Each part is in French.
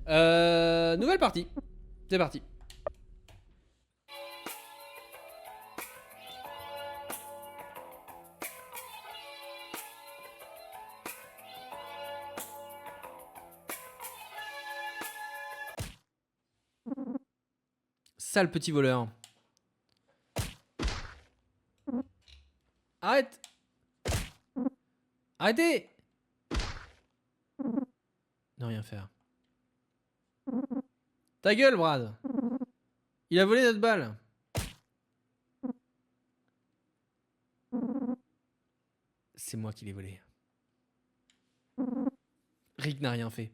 Nouvelle partie. C'est parti. Sale petit voleur. Arrête. Arrêtez. Ne rien faire. Ta gueule, Brad. Il a volé notre balle. C'est moi qui l'ai volé. Rick n'a rien fait.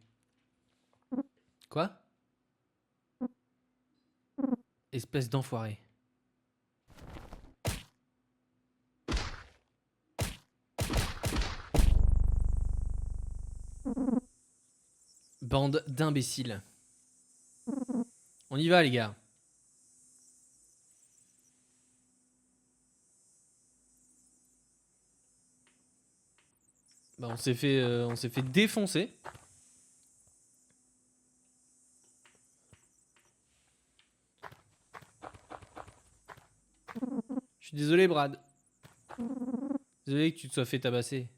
Quoi? Espèce d'enfoiré. Bande d'imbéciles. On y va, les gars. Bah, on s'est fait défoncer. Je suis désolé, Brad. Désolé que tu te sois fait tabasser.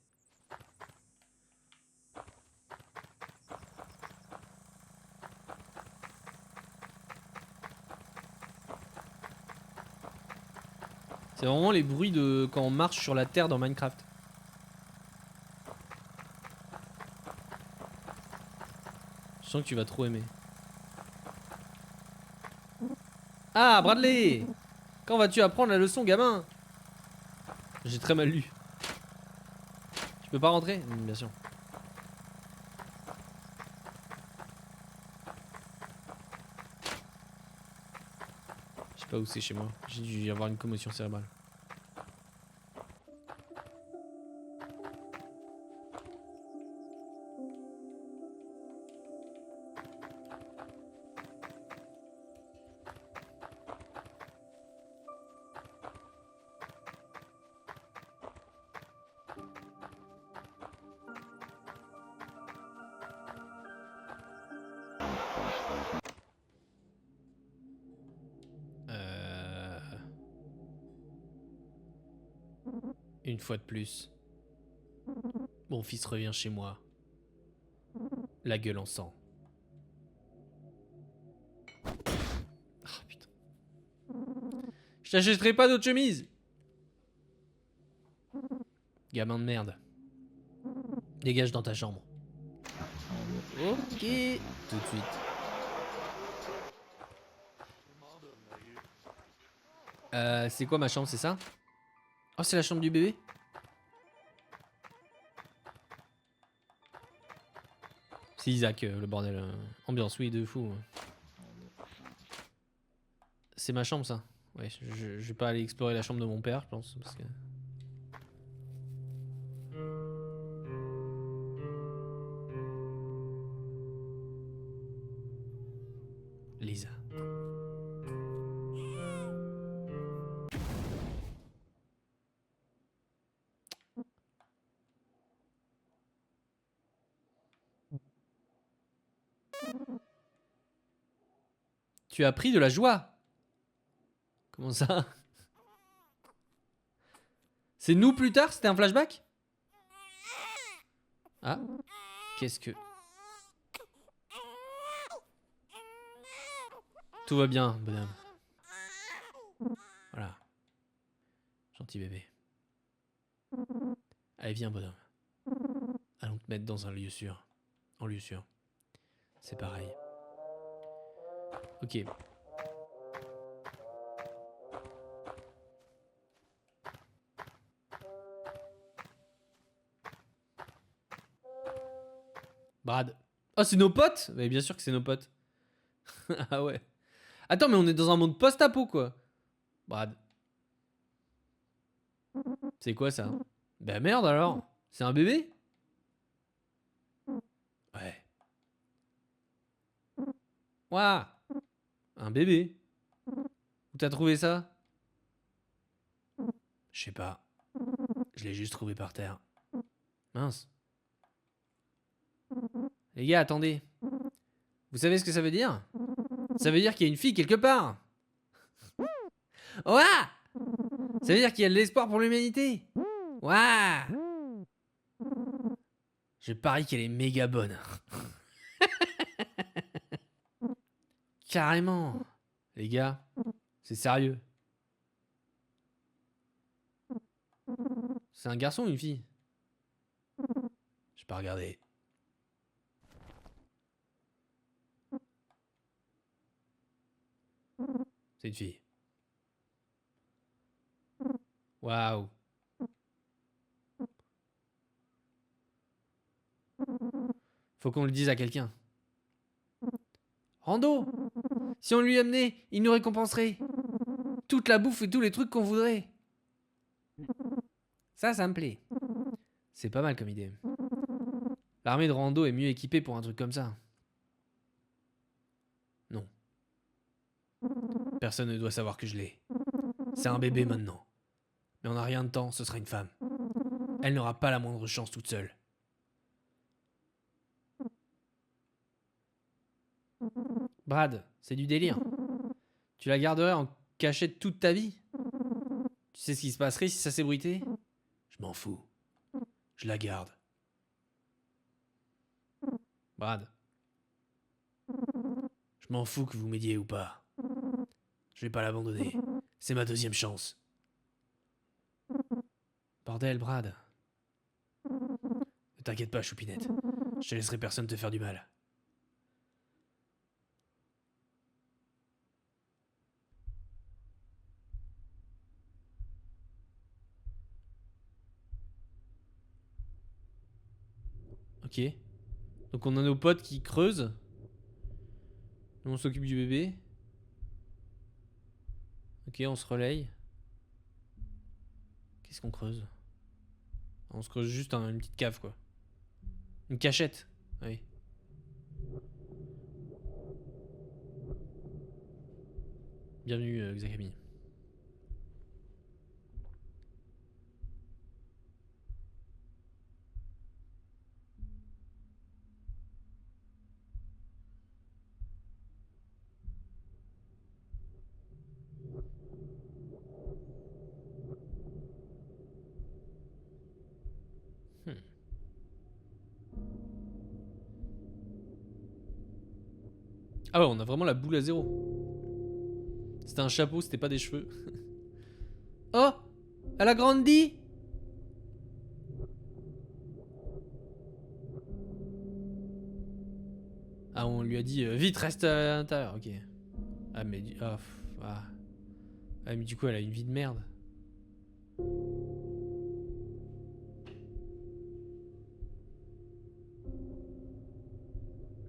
C'est vraiment les bruits de quand on marche sur la terre dans Minecraft. Je sens que tu vas trop aimer. Ah, Bradley! Quand vas-tu apprendre la leçon, gamin? J'ai très mal lu. Je peux pas rentrer? Bien sûr. Je sais pas où c'est chez moi. J'ai dû y avoir une commotion cérébrale. Une fois de plus. Mon fils revient chez moi. La gueule en sang. Ah putain. Je t'achèterai pas d'autres chemises. Gamin de merde. Dégage dans ta chambre. Ok. Tout de suite. C'est quoi ma chambre, c'est ça? Oh, c'est la chambre du bébé? C'est Isaac, le bordel. Ambiance, oui, de fou. C'est ma chambre, ça. Ouais, je vais pas aller explorer la chambre de mon père, je pense. Parce que... Lisa. Tu as pris de la joie. Comment ça? C'est nous plus tard? C'était un flashback? Ah. Qu'est-ce que... Tout va bien, bonhomme. Voilà. Gentil bébé. Allez, viens, bonhomme. Allons te mettre dans un lieu sûr. En lieu sûr. C'est pareil. Ok. Brad. Oh, c'est nos potes? Mais bien sûr que c'est nos potes. Ah ouais. Attends, mais on est dans un monde post-apo, quoi. Brad. C'est quoi ça? Bah merde alors. C'est un bébé? Ouais. Ouah. Un bébé. Où t'as trouvé ça? Je sais pas. Je l'ai juste trouvé par terre. Mince. Les gars, attendez. Vous savez ce que ça veut dire? Ça veut dire qu'il y a une fille quelque part. Ouah! Ça veut dire qu'il y a de l'espoir pour l'humanité. Ouah! Je parie qu'elle est méga bonne. Carrément. Les gars, c'est sérieux. C'est un garçon ou une fille? J'ai pas regardé. C'est une fille. Waouh. Faut qu'on le dise à quelqu'un. Rando! Si on lui amenait, il nous récompenserait. Toute la bouffe et tous les trucs qu'on voudrait. Ça me plaît. C'est pas mal comme idée. L'armée de Rando est mieux équipée pour un truc comme ça. Non. Personne ne doit savoir que je l'ai. C'est un bébé maintenant. Mais en un rien de temps, ce sera une femme. Elle n'aura pas la moindre chance toute seule. Brad, c'est du délire. Tu la garderais en cachette toute ta vie? Tu sais ce qui se passerait si ça s'ébruitait? Je m'en fous. Je la garde. Brad. Je m'en fous que vous m'aidiez ou pas. Je vais pas l'abandonner. C'est ma deuxième chance. Bordel, Brad. Ne t'inquiète pas, Choupinette. Je te laisserai personne te faire du mal. Ok. Donc on a nos potes qui creusent. Nous on s'occupe du bébé. Ok, on se relaye. Qu'est-ce qu'on creuse? On se creuse juste une petite cave quoi. Une cachette. Oui. Bienvenue Xakami. Ah ouais, on a vraiment la boule à zéro. C'était un chapeau, c'était pas des cheveux. Oh! Elle a grandi! Ah, on lui a dit vite, reste à l'intérieur, ok. Ah, mais. Ah, mais du coup, elle a une vie de merde.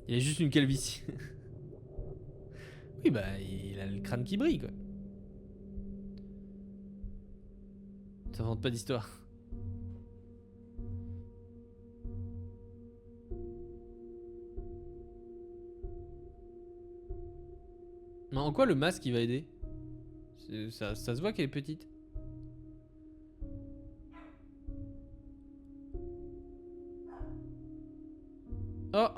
Il a juste une calvitie. Oui, bah, il a le crâne qui brille, quoi. T'inventes pas d'histoire. Mais en quoi le masque il va aider? Ça se voit qu'elle est petite. Oh.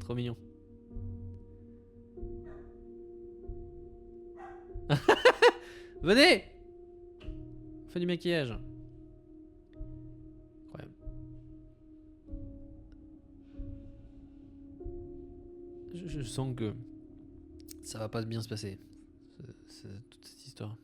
Trop mignon. Venez. On fait du maquillage. Incroyable. Je sens que ça va pas bien se passer. Toute cette histoire.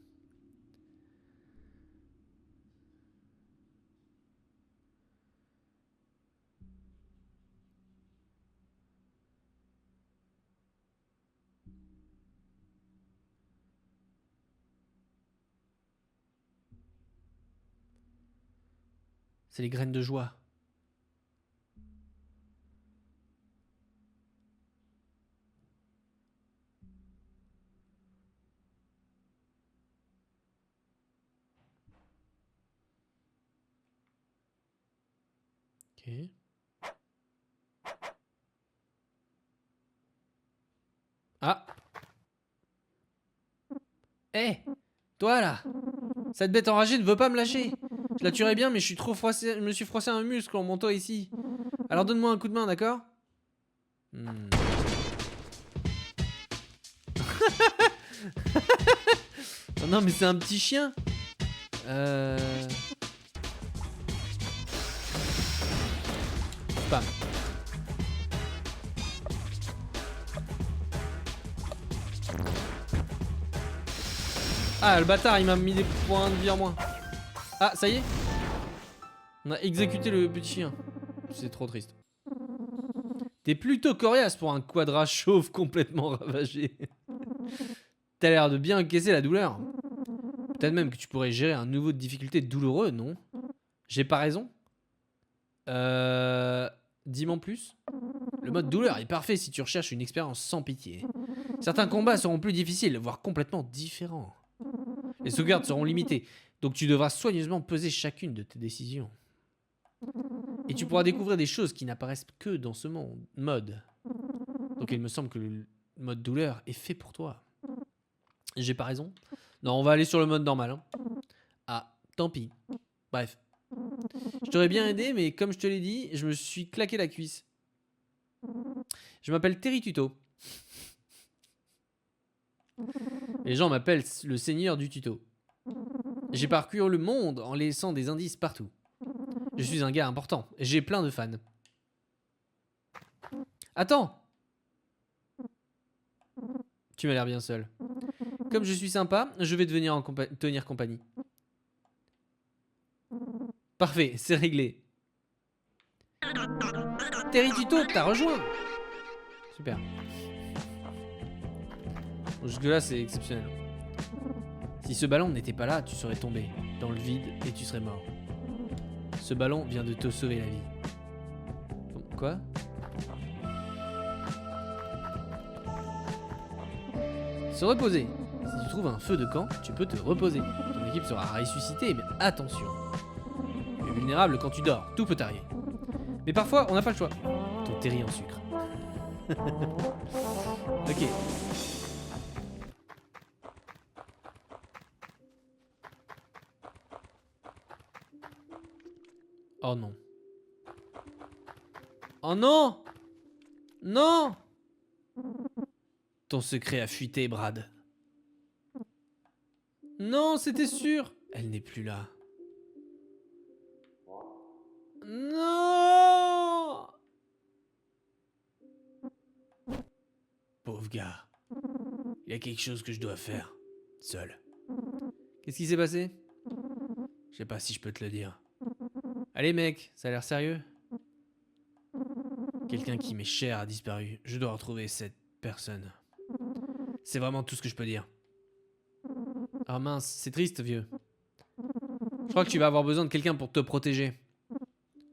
C'est les graines de joie. Ok. Ah. Hé, toi là. Cette bête enragée ne veut pas me lâcher. Je la tuerais bien, mais je me suis froissé un muscle en montant ici. Alors donne-moi un coup de main, d'accord? Hmm. Oh non mais c'est un petit chien. Spam. Ah le bâtard il m'a mis des points de vie en moins. Ah ça y est. On a exécuté le petit chien. C'est trop triste. T'es plutôt coriace pour un quadra chauve complètement ravagé. T'as l'air de bien encaisser la douleur. Peut-être même que tu pourrais gérer un niveau de difficulté douloureux, non? J'ai pas raison? Dis-moi en plus. Le mode douleur est parfait si tu recherches une expérience sans pitié. Certains combats seront plus difficiles, voire complètement différents. Les sauvegardes seront limitées, donc tu devras soigneusement peser chacune de tes décisions. Et tu pourras découvrir des choses qui n'apparaissent que dans ce mode. Donc il me semble que le mode douleur est fait pour toi. J'ai pas raison? Non, on va aller sur le mode normal. Hein. Ah, tant pis. Bref. Je t'aurais bien aidé, mais comme je te l'ai dit, je me suis claqué la cuisse. Je m'appelle Terry Tuto. Les gens m'appellent le seigneur du tuto. J'ai parcouru le monde en laissant des indices partout. Je suis un gars important et j'ai plein de fans. Attends! Tu m'as l'air bien seul. Comme je suis sympa, je vais te venir tenir compagnie. Parfait, c'est réglé. Terry Tuto, t'as rejoint! Super. Jusque-là, c'est exceptionnel. Si ce ballon n'était pas là, tu serais tombé dans le vide et tu serais mort. Ce ballon vient de te sauver la vie. Quoi? Se reposer. Si tu trouves un feu de camp, tu peux te reposer. Ton équipe sera ressuscitée, mais attention. Tu es vulnérable quand tu dors, tout peut arriver. Mais parfois, on n'a pas le choix. Ton terri en sucre. Ok. Oh non. Oh non! Non! Ton secret a fuité, Brad. Non, c'était sûr. Elle n'est plus là. Non! Pauvre gars. Il y a quelque chose que je dois faire. Seul. Qu'est-ce qui s'est passé? Je sais pas si je peux te le dire. Allez mec, ça a l'air sérieux? Quelqu'un qui m'est cher a disparu. Je dois retrouver cette personne. C'est vraiment tout ce que je peux dire. Ah mince, c'est triste vieux. Je crois que tu vas avoir besoin de quelqu'un pour te protéger.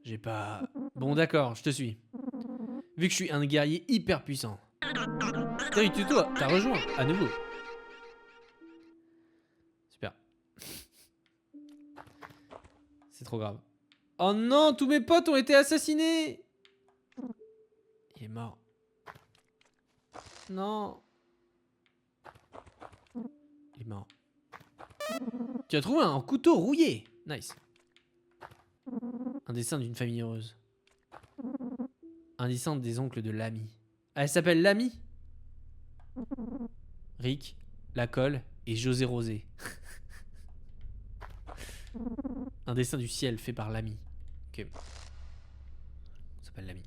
J'ai pas... Bon d'accord, je te suis. Vu que je suis un guerrier hyper puissant. Terry Tuto, t'as rejoint, à nouveau. Super. C'est trop grave. Oh non, tous mes potes ont été assassinés. Il est mort. Non. Il est mort. Tu as trouvé un couteau rouillé. Nice. Un dessin d'une famille heureuse. Un dessin des oncles de Lamy. Ah, elle s'appelle Lamy. Rick, Lacolle et José Rosé. Un dessin du ciel fait par Lamy. Ok. Ça s'appelle Lamy.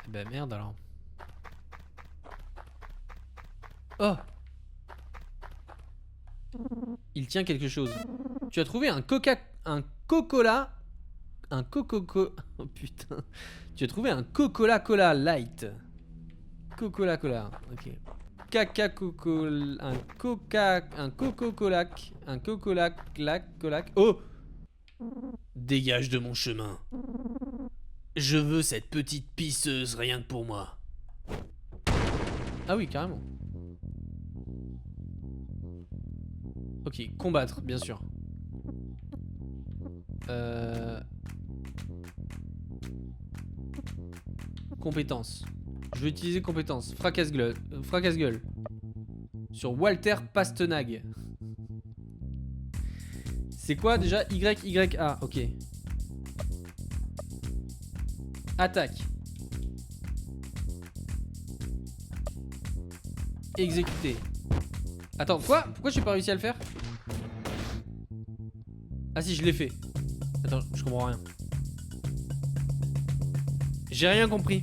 Eh ben merde alors. Oh! Il tient quelque chose. Tu as trouvé un Coca-Cola. Un Coco... Oh putain. Tu as trouvé un Coca-Cola Light. Coca-Cola. Ok. Caca-coco... Un Coca-Cola... Un Coca-Cola... Oh! Dégage de mon chemin. Je veux cette petite pisseuse rien que pour moi. Ah oui, carrément. Ok, combattre, bien sûr. Compétences. Je vais utiliser compétences. Fracasse-gueule. Fracasse-gueule. Sur Walter Pastenag. C'est quoi déjà? YYA, ok. Attaque. Exécuté. Attends, quoi? Pourquoi j'ai pas réussi à le faire? Ah si, je l'ai fait. Attends, je comprends rien. J'ai rien compris.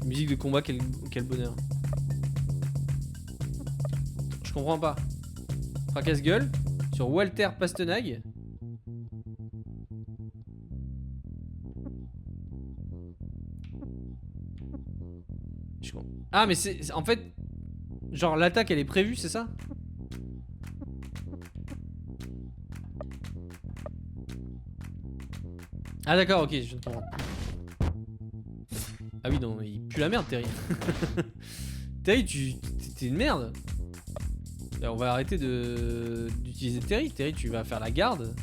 Musique de combat, quel bonheur. Je comprends pas. Fracasse-gueule sur Walter Pastenag. Ah mais c'est en fait genre l'attaque elle est prévue, c'est ça? Ah d'accord, ok, je comprends. Ah oui non, il pue la merde Terry. Terry, t'es une merde. On va arrêter d'utiliser Terry. Terry, tu vas faire la garde.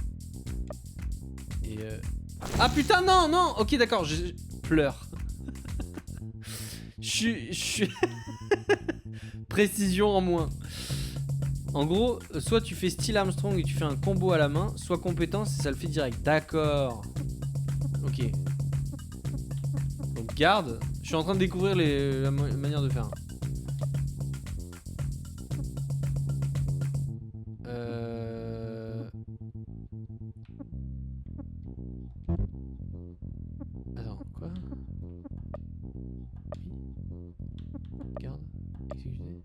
Et ah putain, non, non. Ok, d'accord, je pleure. Je suis... Précision en moins. En gros, soit tu fais style Armstrong et tu fais un combo à la main, soit compétence et ça le fait direct. D'accord. Ok. Donc garde. Je suis en train de découvrir la manière de faire. Attends, quoi? Garde. Exécuter.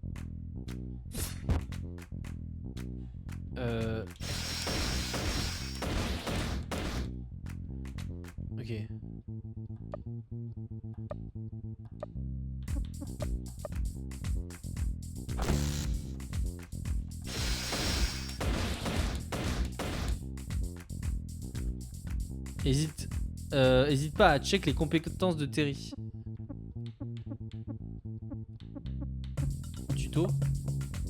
Ok. Hésite pas à check les compétences de Terry. Tuto.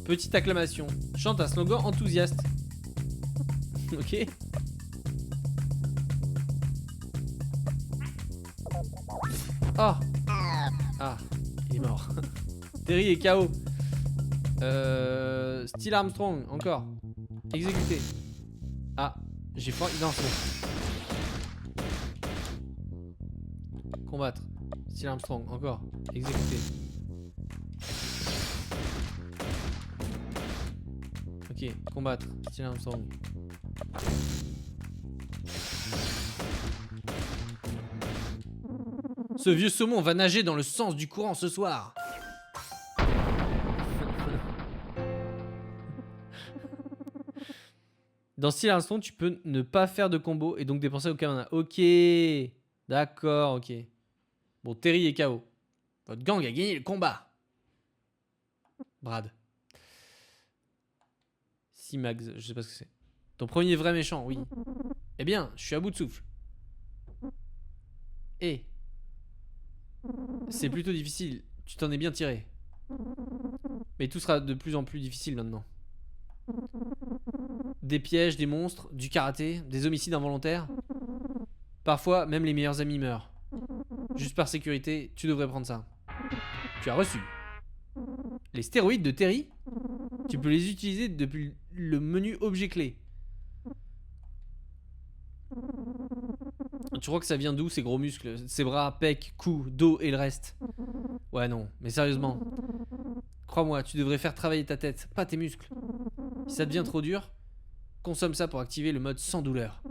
Petite acclamation. Chante un slogan enthousiaste. Ok. Oh. Ah, il est mort. Terry est KO. Style Armstrong, encore. Exécuté. Ah, j'ai pas. Non, c'est bon. Combattre. Style Armstrong, encore. Exécuté. Ok, combattre. Style Armstrong. Ce vieux saumon va nager dans le sens du courant ce soir. Dans Style Armstrong, tu peux ne pas faire de combo et donc dépenser aucun mana. Ok. D'accord, ok. Bon, Terry est KO. Votre gang a gagné le combat. Brad. Simags, je sais pas ce que c'est. Ton premier vrai méchant, oui. Eh bien, je suis à bout de souffle. Et c'est plutôt difficile. Tu t'en es bien tiré. Mais tout sera de plus en plus difficile maintenant. Des pièges, des monstres, du karaté, des homicides involontaires. Parfois, même les meilleurs amis meurent. Juste par sécurité, tu devrais prendre ça. Tu as reçu. Les stéroïdes de Terry, tu peux les utiliser depuis le menu objet clé. Tu crois que ça vient d'où ces gros muscles? Ces bras, pecs, cou, dos et le reste? Ouais non, mais sérieusement. Crois-moi, tu devrais faire travailler ta tête, pas tes muscles. Si ça devient trop dur, consomme ça pour activer le mode sans douleur.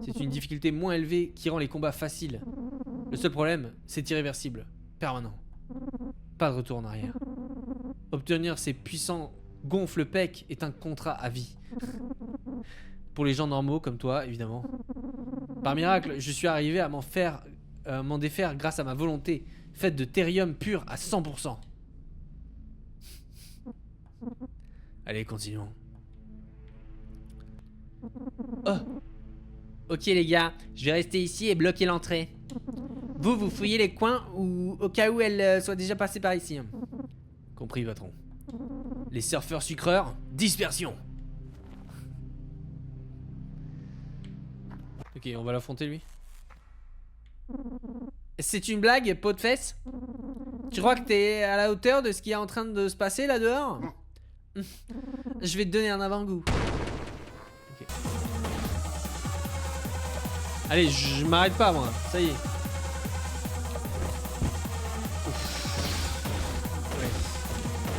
C'est une difficulté moins élevée qui rend les combats faciles. Le seul problème, c'est irréversible, permanent. Pas de retour en arrière. Obtenir ces puissants gonfle-pecs est un contrat à vie. Pour les gens normaux comme toi, évidemment. Par miracle, je suis arrivé à m'en défaire grâce à ma volonté, faite de thérium pur à 100%. Allez, continuons. Oh. Ok les gars, je vais rester ici et bloquer l'entrée. Vous fouillez les coins ou au cas où elle soit déjà passée par ici. Compris, patron. Les surfeurs sucreurs, dispersion. Ok, on va l'affronter lui. C'est une blague, pot de fesses? Tu crois que t'es à la hauteur de ce qui est en train de se passer là dehors? Je vais te donner un avant-goût. Okay. Allez, je m'arrête pas moi, ça y est.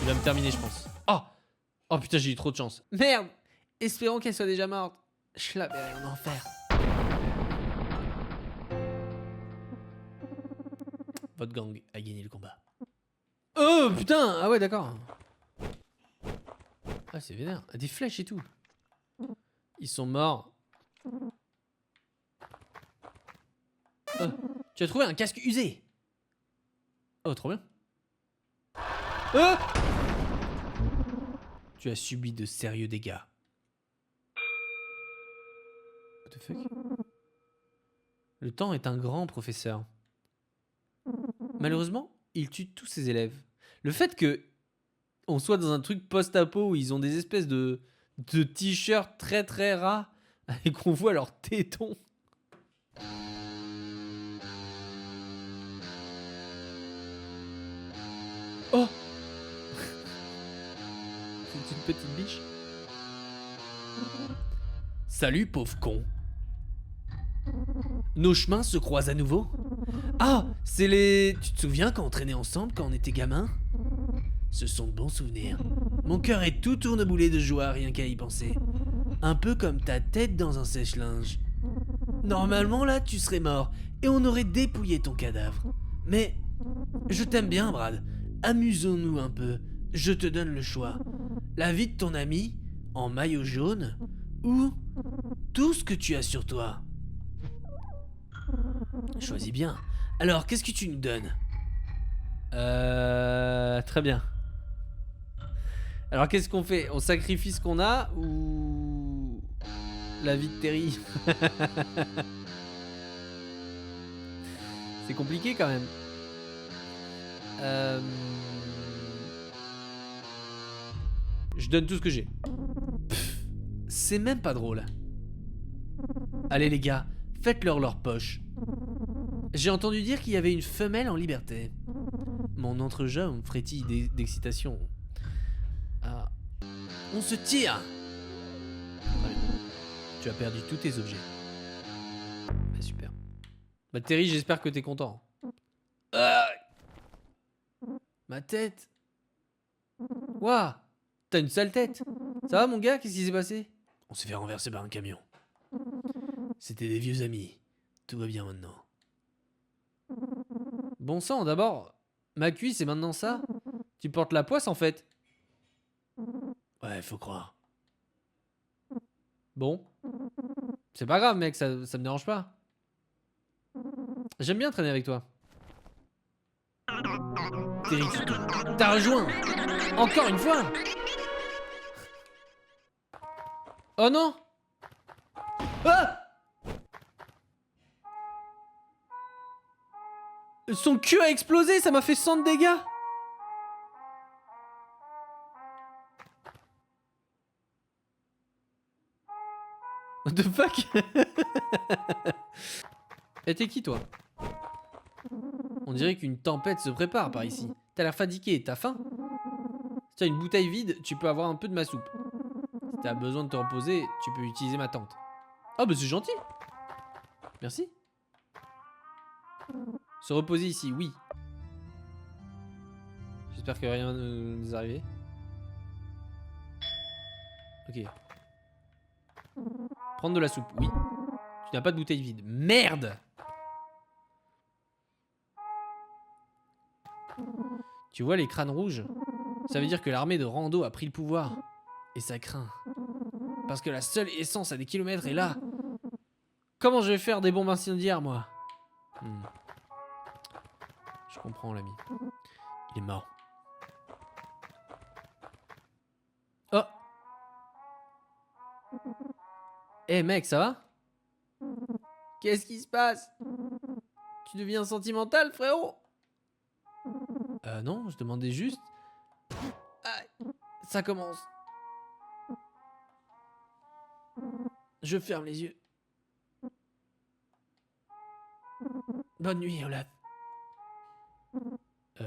va me terminer, je pense. Oh! Oh putain, j'ai eu trop de chance. Merde! Espérons qu'elle soit déjà morte. Je la verrai en enfer. Votre gang a gagné le combat. Oh putain! Ah ouais, d'accord. Ah, c'est vénère. Des flèches et tout. Ils sont morts. Oh, tu as trouvé un casque usé. Oh, trop bien. Oh! Tu as subi de sérieux dégâts. What the fuck? Le temps est un grand professeur. Malheureusement, il tue tous ses élèves. Le fait que on soit dans un truc post-apo où ils ont des espèces de t-shirts très très ras et qu'on voit leurs tétons. Oh! C'est une petite biche. Salut pauvre con. Nos chemins se croisent à nouveau. Ah, c'est les... Tu te souviens quand on traînait ensemble quand on était gamin? Ce sont de bons souvenirs. Mon cœur est tout tourneboulé de joie rien qu'à y penser. Un peu comme ta tête dans un sèche-linge. Normalement là, tu serais mort et on aurait dépouillé ton cadavre. Mais je t'aime bien, Brad. Amusons-nous un peu. Je te donne le choix. La vie de ton ami, en maillot jaune, ou tout ce que tu as sur toi. Choisis bien. Alors, qu'est-ce que tu nous donnes? Très bien. Alors, qu'est-ce qu'on fait? On sacrifie ce qu'on a ou la vie de Terry? C'est compliqué quand même. Je donne tout ce que j'ai. C'est même pas drôle. Allez les gars, faites-leur leur poche. J'ai entendu dire qu'il y avait une femelle en liberté. Mon entrejambe frétille d'excitation. Ah. On se tire. Tu as perdu tous tes objets. Bah, super. Bah Terry, j'espère que t'es content. Ma tête. Waouh, t'as une sale tête. Ça va mon gars, qu'est-ce qui s'est passé? On s'est fait renverser par un camion. C'était des vieux amis. Tout va bien maintenant. Bon sang, d'abord, ma cuisse et maintenant ça? Tu portes la poisse en fait? Ouais, faut croire. Bon. C'est pas grave mec, ça me dérange pas. J'aime bien traîner avec toi. Terry, t'as rejoint. Encore une fois. Oh non. Ah! Son cul a explosé, ça m'a fait 100 de dégâts. What the fuck? Et t'es qui toi? On dirait qu'une tempête se prépare par ici. T'as l'air fatigué, t'as faim? Si t'as une bouteille vide, tu peux avoir un peu de ma soupe. Si t'as besoin de te reposer, tu peux utiliser ma tente. Oh bah c'est gentil. Merci. Se reposer ici, oui. J'espère que rien ne nous est arrivé. Ok. Prendre de la soupe, oui. Tu n'as pas de bouteille vide. Merde! Tu vois les crânes rouges? Ça veut dire que l'armée de Rando a pris le pouvoir. Et ça craint. Parce que la seule essence à des kilomètres est là. Comment je vais faire des bombes incendiaires, moi? Je comprends, l'ami. Il est mort. Oh! Eh mec, ça va? Qu'est-ce qui se passe? Tu deviens sentimental, frérot? Non, je demandais juste... Ah, ça commence. Je ferme les yeux. Bonne nuit, Olaf.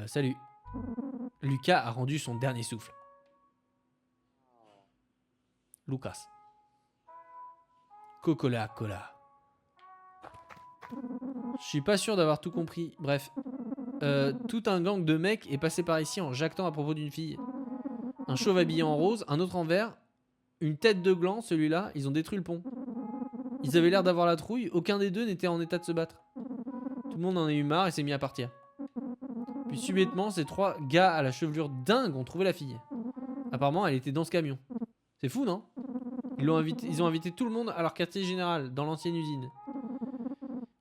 Salut. Lucas a rendu son dernier souffle. Lucas. Coca-Cola, cola. Je suis pas sûr d'avoir tout compris. Bref. Tout un gang de mecs est passé par ici en jactant à propos d'une fille. un chauve habillé en rose, un autre en vert, une tête de gland, celui-là, ils ont détruit le pont. Ils avaient l'air d'avoir la trouille, aucun des deux n'était en état de se battre. Tout le monde en a eu marre et s'est mis à partir. Puis subitement, ces 3 gars à la chevelure dingue ont trouvé la fille. Apparemment, elle était dans ce camion. C'est fou, non? Ils ont invité tout le monde à leur quartier général, dans l'ancienne usine.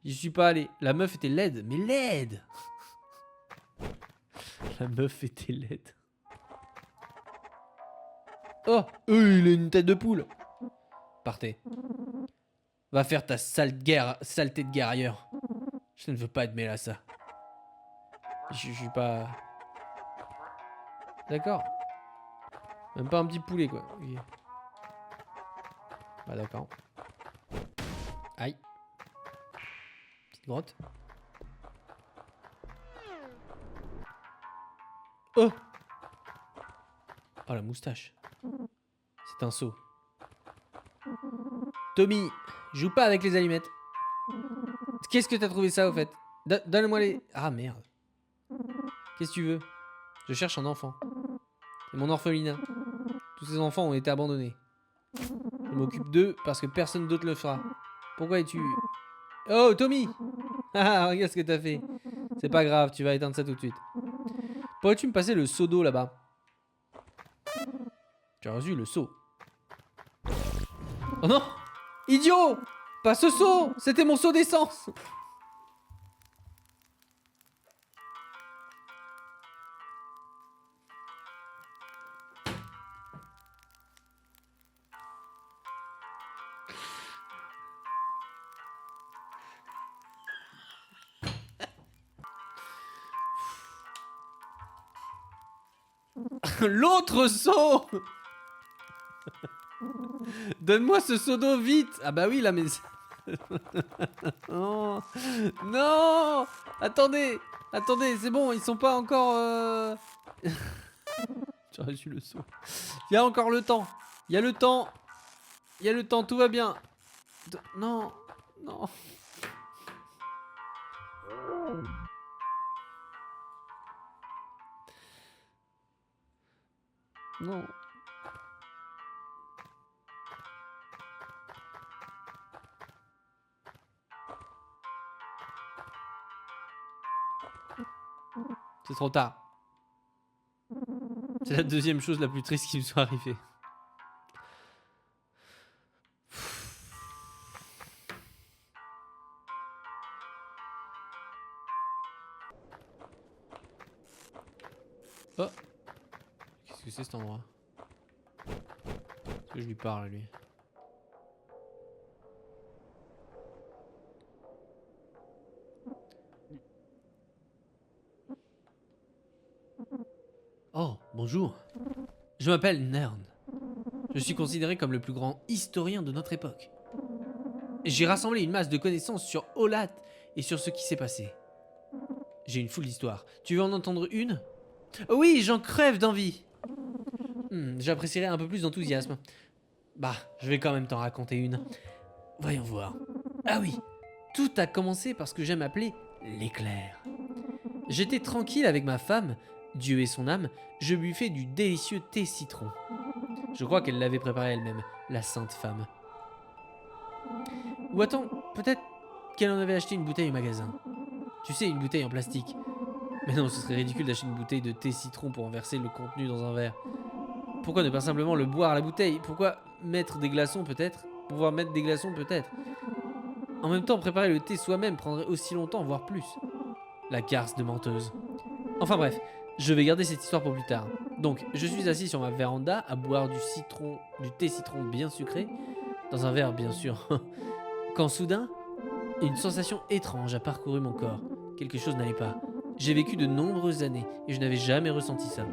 J'y suis pas allé. La meuf était laide, mais laide. La meuf était laide. Oh, il a une tête de poule. Partez. Va faire ta saleté de guerre ailleurs. Je ne veux pas être mêlé à ça. Je suis pas... D'accord. Même pas un petit poulet, quoi. Okay. Bah d'accord. Aïe. Petite grotte. Oh! Oh, la moustache. C'est un seau. Tommy, joue pas avec les allumettes. Qu'est-ce que t'as trouvé ça, au fait? Donne-moi les... Ah, merde. Qu'est-ce que tu veux? Je cherche un enfant. C'est mon orphelinat. Tous ces enfants ont été abandonnés. Je m'occupe d'eux parce que personne d'autre le fera. Pourquoi es-tu... Oh, Tommy! Ah, regarde ce que t'as fait. C'est pas grave, tu vas éteindre ça tout de suite. Pourrais-tu me passer le seau d'eau là-bas? Tu as reçu le seau. Oh non! Idiot! Pas ce seau! C'était mon seau d'essence! L'autre seau! Donne-moi ce seau d'eau vite! Ah bah oui là mais... Non! Non! Attendez! Attendez, c'est bon, ils sont pas encore... J'ai reçu le seau. Il y a encore le temps. Il y a le temps. Il y a le temps, tout va bien. Non. Non. Non. C'est trop tard. C'est la deuxième chose la plus triste qui me soit arrivée. Oh. Qu'est-ce que c'est cet endroit? Est-ce que je lui parle à lui? Oh, bonjour. Je m'appelle Nern. Je suis considéré comme le plus grand historien de notre époque. J'ai rassemblé une masse de connaissances sur Olat et sur ce qui s'est passé. J'ai une foule d'histoires. Tu veux en entendre une? Oui, j'en crève d'envie. J'apprécierais un peu plus d'enthousiasme. Bah, je vais quand même t'en raconter une. Voyons voir. Ah oui, tout a commencé par ce que j'aime appeler l'éclair. J'étais tranquille avec ma femme, Dieu et son âme, je buvais du délicieux thé citron. Je crois qu'elle l'avait préparé elle-même, la sainte femme. Ou attends, peut-être qu'elle en avait acheté une bouteille au magasin. Tu sais, une bouteille en plastique. Mais non, ce serait ridicule d'acheter une bouteille de thé citron pour en verser le contenu dans un verre. Pourquoi ne pas simplement le boire à la bouteille? Pourquoi mettre des glaçons peut-être? Pouvoir mettre des glaçons peut-être. En même temps, préparer le thé soi-même prendrait aussi longtemps, voire plus. La garce de menteuse. Enfin bref, je vais garder cette histoire pour plus tard. Donc, je suis assis sur ma véranda à boire du thé citron bien sucré, dans un verre bien sûr. Quand soudain, une sensation étrange a parcouru mon corps. Quelque chose n'allait pas. J'ai vécu de nombreuses années et je n'avais jamais ressenti ça.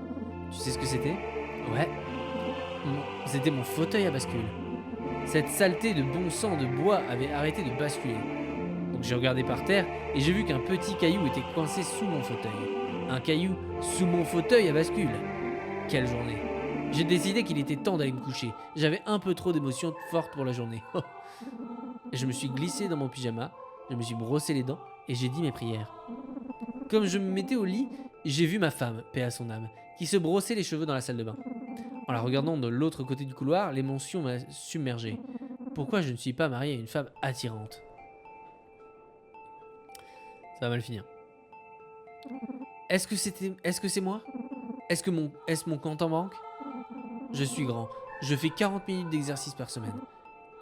Tu sais ce que c'était? Ouais. C'était mon fauteuil à bascule. Cette saleté de bon sang de bois avait arrêté de basculer. Donc j'ai regardé par terre et j'ai vu qu'un petit caillou était coincé sous mon fauteuil. Un caillou sous mon fauteuil à bascule. Quelle journée. J'ai décidé qu'il était temps d'aller me coucher. J'avais un peu trop d'émotions fortes pour la journée. Je me suis glissé dans mon pyjama, je me suis brossé les dents et j'ai dit mes prières. Comme je me mettais au lit, j'ai vu ma femme, paix à son âme, qui se brossait les cheveux dans la salle de bain. En la regardant de l'autre côté du couloir, l'émotion m'a submergé. Pourquoi je ne suis pas marié à une femme attirante? Ça va mal finir. Est-ce que c'est moi? Est-ce mon compte en banque? Je suis grand. Je fais 40 minutes d'exercice par semaine.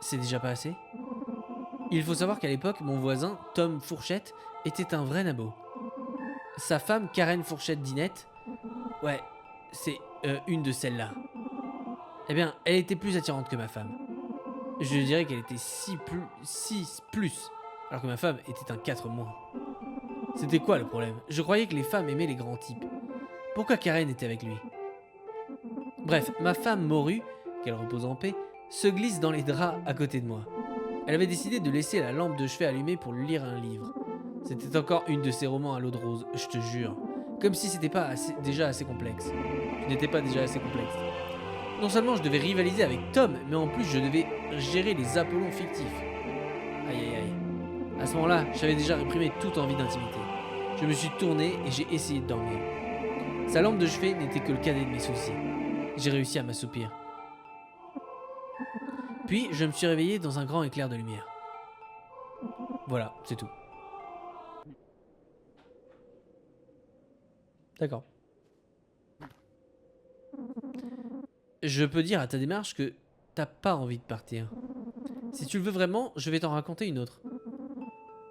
C'est déjà pas assez? Il faut savoir qu'à l'époque, mon voisin, Tom Fourchette, était un vrai nabo. Sa femme, Karen Fourchette Dinette, ouais, c'est une de celles-là. Eh bien, elle était plus attirante que ma femme. Je dirais qu'elle était 6 plus, alors que ma femme était un 4 moins. C'était quoi le problème? Je croyais que les femmes aimaient les grands types. Pourquoi Karen était avec lui? Bref, ma femme morue, qu'elle repose en paix, se glisse dans les draps à côté de moi. Elle avait décidé de laisser la lampe de chevet allumée pour lire un livre. C'était encore une de ses romans à l'eau de rose, je te jure. Comme si c'était pas déjà assez complexe. Je n'étais pas déjà assez complexe. Non seulement je devais rivaliser avec Tom, mais en plus je devais gérer les Apollons fictifs. Aïe aïe aïe. À ce moment-là, j'avais déjà réprimé toute envie d'intimité. Je me suis tourné et j'ai essayé de dormir. Sa lampe de chevet n'était que le cadet de mes soucis. J'ai réussi à m'assoupir. Puis je me suis réveillé dans un grand éclair de lumière. Voilà, c'est tout. D'accord. Je peux dire à ta démarche que t'as pas envie de partir. Si tu le veux vraiment, je vais t'en raconter une autre.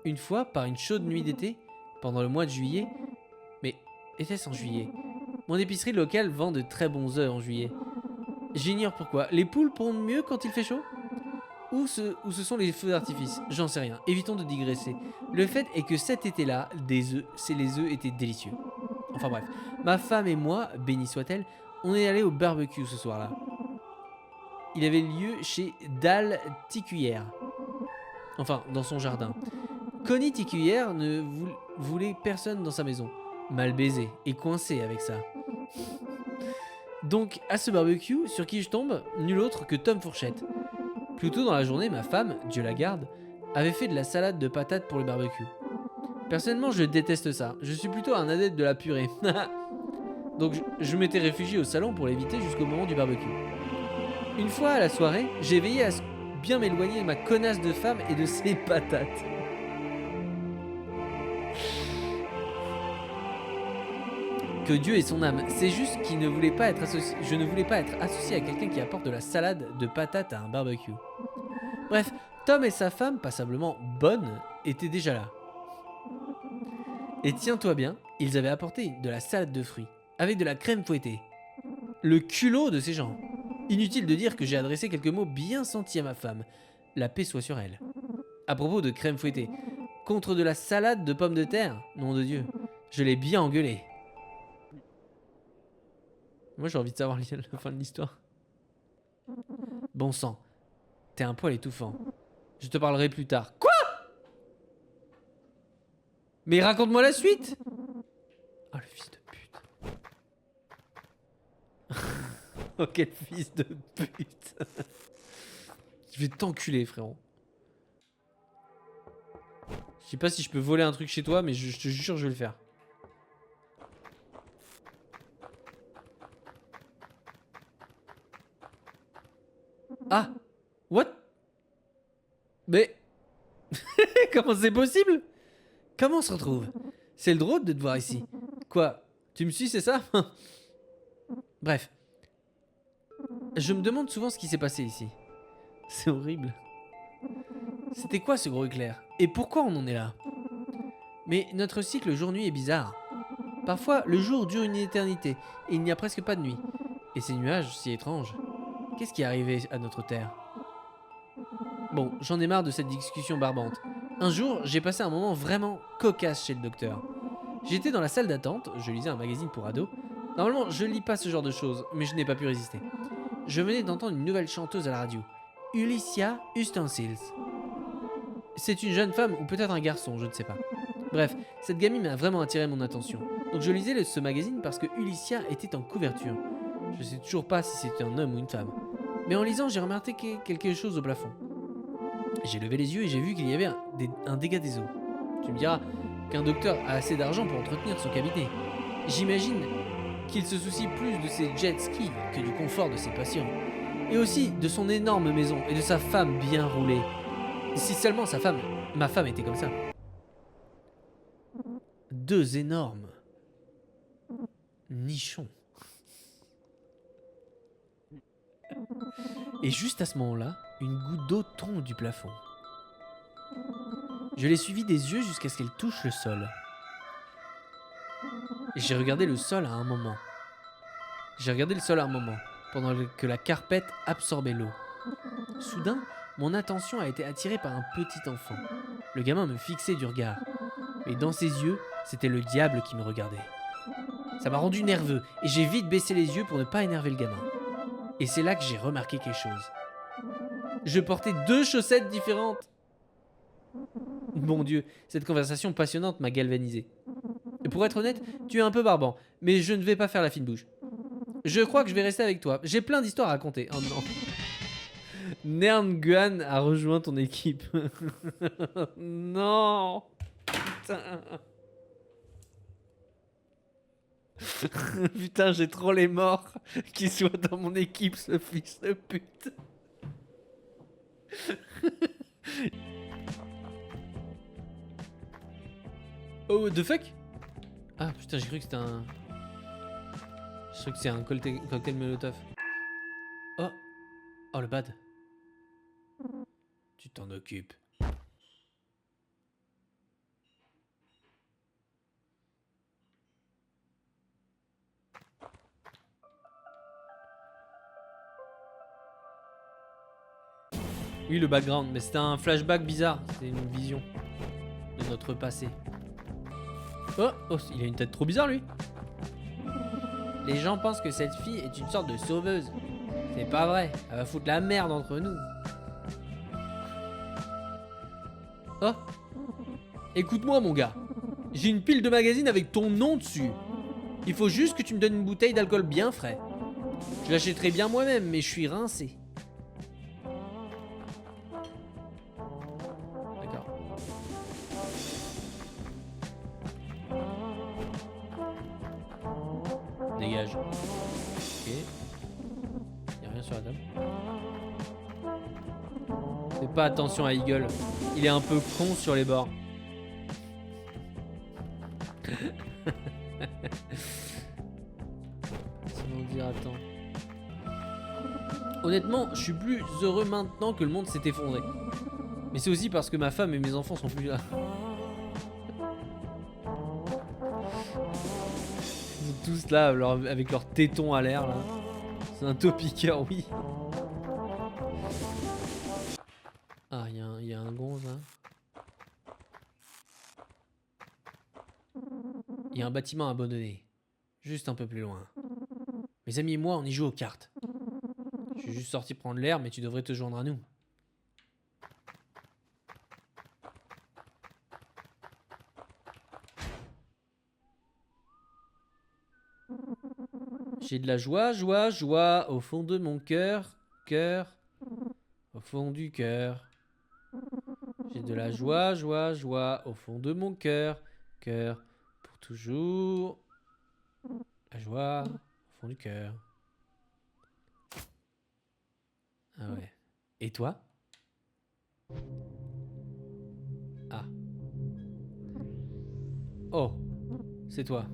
Une fois, par une chaude nuit d'été, pendant le mois de juillet, mais était-ce en juillet? Mon épicerie locale vend de très bons œufs en juillet. J'ignore pourquoi. Les poules pondent mieux quand il fait chaud? Ou ce sont les feux d'artifice? J'en sais rien. Évitons de digresser. Le fait est que cet été-là, les œufs étaient délicieux. Enfin bref, ma femme et moi, bénie soit-elle, on est allés au barbecue ce soir-là. Il avait lieu chez Dal Ticuyère. Enfin, dans son jardin. Connie Ticuyère ne voulait personne dans sa maison. Mal baisé et coincé avec ça. Donc, à ce barbecue, sur qui je tombe? Nul autre que Tom Fourchette. Plus tôt dans la journée, ma femme, Dieu la garde, avait fait de la salade de patates pour le barbecue. Personnellement, je déteste ça. Je suis plutôt un adepte de la purée. Donc, je m'étais réfugié au salon pour l'éviter jusqu'au moment du barbecue. Une fois à la soirée, j'ai veillé à bien m'éloigner de ma connasse de femme et de ses patates. Que Dieu ait son âme. C'est juste qu'il ne voulait pas être associé. Je ne voulais pas être associé à quelqu'un qui apporte de la salade de patates à un barbecue. Bref, Tom et sa femme, passablement bonne, étaient déjà là. Et tiens-toi bien, ils avaient apporté de la salade de fruits, avec de la crème fouettée. Le culot de ces gens. Inutile de dire que j'ai adressé quelques mots bien sentis à ma femme. La paix soit sur elle. À propos de crème fouettée, contre de la salade de pommes de terre, nom de Dieu, je l'ai bien engueulé. Moi j'ai envie de savoir la fin de l'histoire. Bon sang, t'es un poil étouffant. Je te parlerai plus tard. Quoi? Mais raconte-moi la suite. Oh le fils de pute. Oh quel fils de pute. Je vais t'enculer frérot. Je sais pas si je peux voler un truc chez toi mais je te jure je vais le faire. Ah! What? Mais... Comment c'est possible? Comment on se retrouve? C'est le drôle de te voir ici. Quoi? Tu me suis, c'est ça? Bref. Je me demande souvent ce qui s'est passé ici. C'est horrible. C'était quoi ce gros éclair? Et pourquoi on en est là? Mais notre cycle jour-nuit est bizarre. Parfois, le jour dure une éternité et il n'y a presque pas de nuit. Et ces nuages si étranges. Qu'est-ce qui est arrivé à notre terre? Bon, j'en ai marre de cette discussion barbante. Un jour, j'ai passé un moment vraiment cocasse chez le docteur. J'étais dans la salle d'attente, je lisais un magazine pour ados. Normalement, je lis pas ce genre de choses, mais je n'ai pas pu résister. Je venais d'entendre une nouvelle chanteuse à la radio, Ulycia Ustensiles. C'est une jeune femme ou peut-être un garçon, je ne sais pas. Bref, cette gamine a vraiment attiré mon attention. Donc je lisais ce magazine parce que Ulycia était en couverture. Je sais toujours pas si c'était un homme ou une femme. Mais en lisant, j'ai remarqué quelque chose au plafond. J'ai levé les yeux et j'ai vu qu'il y avait un dégât des eaux. Tu me diras qu'un docteur a assez d'argent pour entretenir son cabinet. J'imagine qu'il se soucie plus de ses jet skis que du confort de ses patients. Et aussi de son énorme maison et de sa femme bien roulée. Si seulement ma femme était comme ça. 2 énormes nichons. Et juste à ce moment-là, une goutte d'eau tombe du plafond. Je l'ai suivie des yeux jusqu'à ce qu'elle touche le sol. Et j'ai regardé le sol à un moment. Pendant que la carpette absorbait l'eau. Soudain, mon attention a été attirée par un petit enfant. Le gamin me fixait du regard. Et dans ses yeux, c'était le diable qui me regardait. Ça m'a rendu nerveux et j'ai vite baissé les yeux pour ne pas énerver le gamin. Et c'est là que j'ai remarqué quelque chose. Je portais 2 chaussettes différentes. Mon Dieu, cette conversation passionnante m'a galvanisé. Et pour être honnête, tu es un peu barbant, mais je ne vais pas faire la fine bouche. Je crois que je vais rester avec toi. J'ai plein d'histoires à raconter. Oh non. Nernguan a rejoint ton équipe. Non. Putain. Putain, j'ai trop les morts qui soient dans mon équipe, ce fils de pute. Oh, what the fuck? Ah putain, j'ai cru que c'était un... Je crois que c'est un cocktail Molotov. Oh. Oh, le bad. Tu t'en occupes. Oui, le background, mais c'était un flashback bizarre. C'était une vision de notre passé. Oh, il a une tête trop bizarre, lui. Les gens pensent que cette fille est une sorte de sauveuse. C'est pas vrai, elle va foutre la merde entre nous. Oh. Écoute-moi, mon gars. J'ai une pile de magazines avec ton nom dessus. Il faut juste que tu me donnes une bouteille d'alcool bien frais. Je l'achèterai bien moi-même, mais je suis rincé. D'accord. Dégage. Ok. Y'a rien sur la table. Fais pas attention à Eagle. Il est un peu con sur les bords. Sinon dire attends. Honnêtement, je suis plus heureux maintenant que le monde s'est effondré. Mais c'est aussi parce que ma femme et mes enfants sont plus là. Ils sont tous là avec leurs tétons à l'air là. C'est un topiqueur, oui. Ah, il y a un gonze là. Il y a un bâtiment abandonné. Juste un peu plus loin. Mes amis et moi, on y joue aux cartes. Je suis juste sorti prendre l'air, mais tu devrais te joindre à nous. J'ai de la joie, joie, joie au fond de mon cœur, cœur, au fond du cœur. J'ai de la joie, joie, joie au fond de mon cœur, cœur, pour toujours. La joie au fond du cœur. Ah ouais. Et toi? Ah. Oh, c'est toi.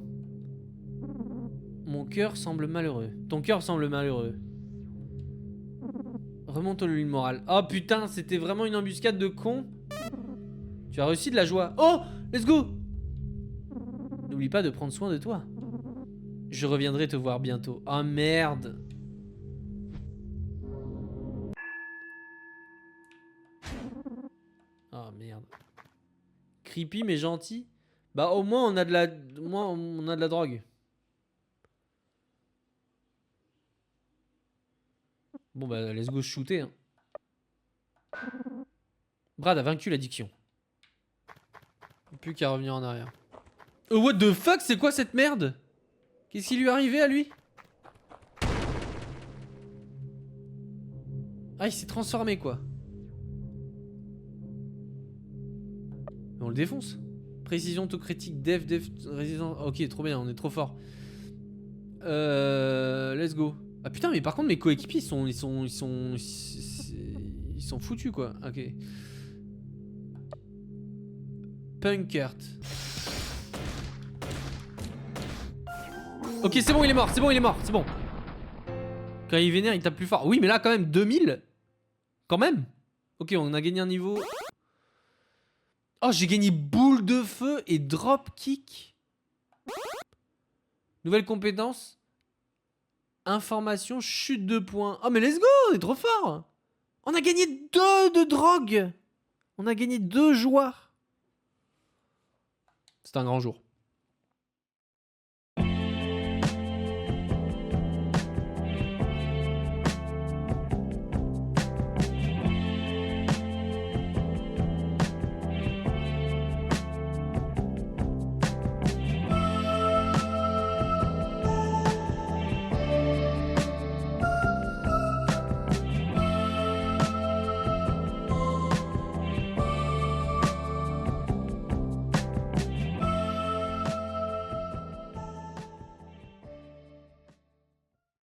Mon cœur semble malheureux. Ton cœur semble malheureux. Remonte l'huile morale. Oh putain, c'était vraiment une embuscade de con. Tu as réussi de la joie. Oh, let's go. N'oublie pas de prendre soin de toi. Je reviendrai te voir bientôt. Oh merde. Oh merde. Creepy mais gentil. Bah au moins on a de la, on a de la drogue. Bon bah let's go shooter. Hein. Brad a vaincu l'addiction. Plus qu'à revenir en arrière. Oh what the fuck, c'est quoi cette merde? Qu'est-ce qui lui est arrivé à lui? Ah il s'est transformé quoi. On le défonce. Précision, taux critique, def, résistance. Ok, trop bien, on est trop fort. Let's go. Ah putain, mais par contre, mes coéquipiers, ils sont foutus, quoi. Ok. Punkert. Ok, c'est bon, il est mort, c'est bon, il est mort, c'est bon. Quand il vénère, il tape plus fort. Oui, mais là, quand même, 2000. Quand même. Ok, on a gagné un niveau. Oh, j'ai gagné boule de feu et drop kick. Nouvelle compétence. Information, chute de points. Oh, mais let's go, on est trop fort. On a gagné 2 de drogue. On a gagné 2 joueurs. C'est un grand jour.